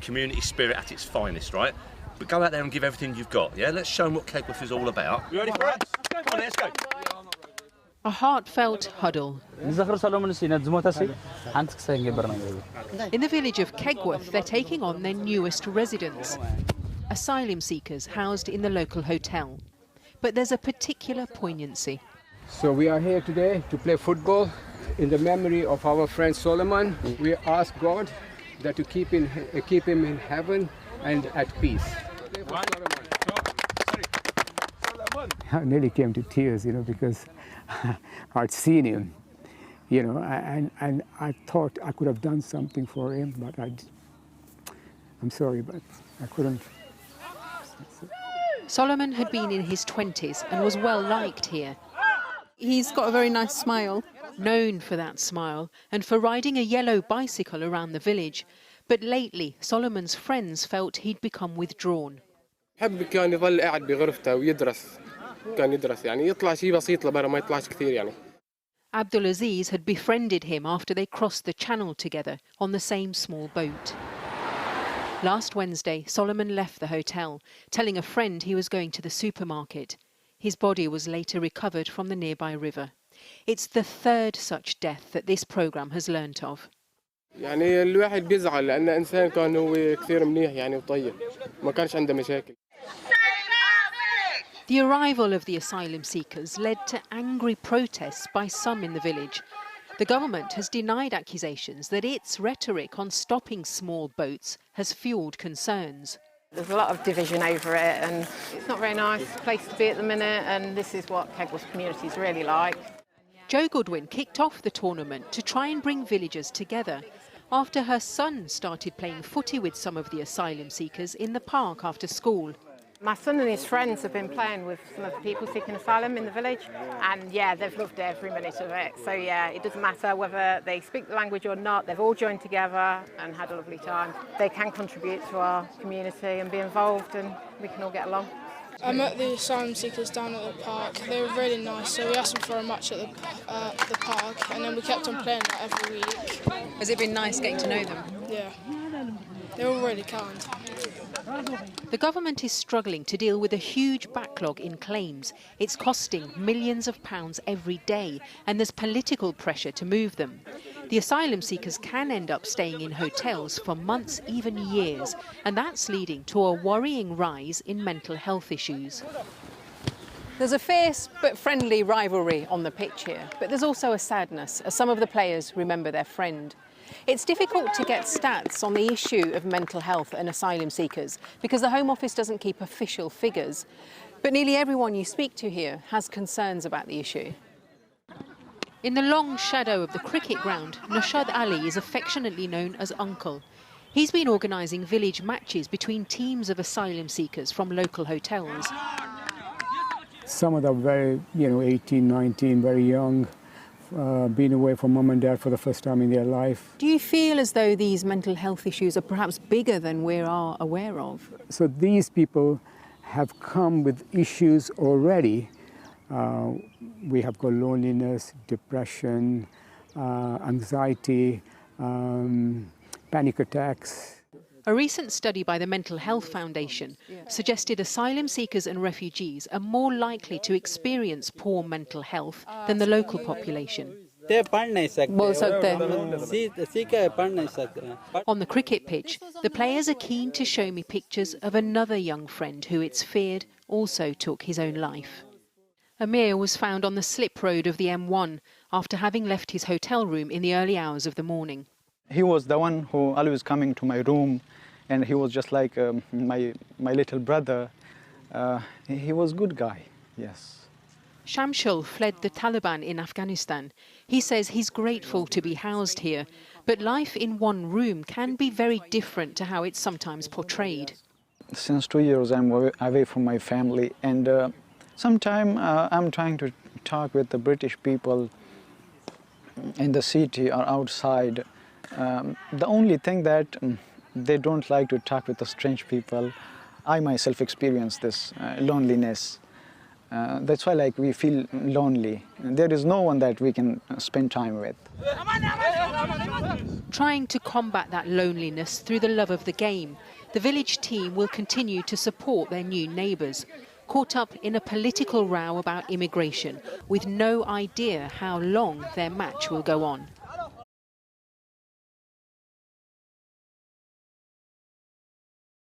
community spirit at its finest, right? But go out there and give everything you've got, yeah? Let's show them what Kegworth is all about. You ready for it? Come on, let's go. A heartfelt huddle. In the village of Kegworth, they're taking on their newest residents, asylum seekers housed in the local hotel. But there's a particular poignancy. So we are here today to play football in the memory of our friend Solomon. We ask God that to keep him in heaven and at peace. I nearly came to tears, because I'd seen him, and I thought I could have done something for him, but I'm sorry, but I couldn't. Solomon had been in his 20s and was well liked here. He's got a very nice smile. Known for that smile and for riding a yellow bicycle around the village. But lately, Solomon's friends felt he'd become withdrawn. Abdulaziz had befriended him after they crossed the channel together on the same small boat. Last Wednesday, Solomon left the hotel, telling a friend he was going to the supermarket. His body was later recovered from the nearby river. It's the third such death that this programme has learnt of. The arrival of the asylum seekers led to angry protests by some in the village. The government has denied accusations that its rhetoric on stopping small boats has fuelled concerns. There's a lot of division over it, and it's not a very nice place to be at the minute, and this is what Kegworth community is really like. Jo Goodwin kicked off the tournament to try and bring villagers together after her son started playing footy with some of the asylum seekers in the park after school. My son and his friends have been playing with some of the people seeking asylum in the village, and yeah, they've loved every minute of it. So yeah, it doesn't matter whether they speak the language or not, they've all joined together and had a lovely time. They can contribute to our community and be involved, and we can all get along. I met the asylum seekers down at the park. They were really nice, so we asked them for a match at the park, and then we kept on playing that every week. Has it been nice getting to know them? Yeah, they were really kind. The government is struggling to deal with a huge backlog in claims. It's costing millions of pounds every day, and there's political pressure to move them. The asylum seekers can end up staying in hotels for months, even years, and that's leading to a worrying rise in mental health issues. There's a fierce but friendly rivalry on the pitch here, but there's also a sadness as some of the players remember their friend. It's difficult to get stats on the issue of mental health and asylum seekers because the Home Office doesn't keep official figures. But nearly everyone you speak to here has concerns about the issue. In the long shadow of the cricket ground, Nashad Ali is affectionately known as Uncle. He's been organising village matches between teams of asylum seekers from local hotels. Some of them very, 18, 19, very young. Been away from mum and dad for the first time in their life. Do you feel as though these mental health issues are perhaps bigger than we are aware of? So these people have come with issues already. We have got loneliness, depression, anxiety, panic attacks. A recent study by the Mental Health Foundation suggested asylum seekers and refugees are more likely to experience poor mental health than the local population. On the cricket pitch, the players are keen to show me pictures of another young friend who, it's feared, also took his own life. Amir was found on the slip road of the M1 after having left his hotel room in the early hours of the morning. He was the one who always coming to my room, and he was just like my little brother. He was a good guy, yes. Shamshul fled the Taliban in Afghanistan. He says he's grateful to be housed here, but life in one room can be very different to how it's sometimes portrayed. Since 2 years I'm away from my family, and sometimes I'm trying to talk with the British people in the city or outside. The only thing that they don't like to talk with the strange people. I myself experience this loneliness. That's why we feel lonely. There is no one that we can spend time with. Trying to combat that loneliness through the love of the game, the village team will continue to support their new neighbours, caught up in a political row about immigration, with no idea how long their match will go on.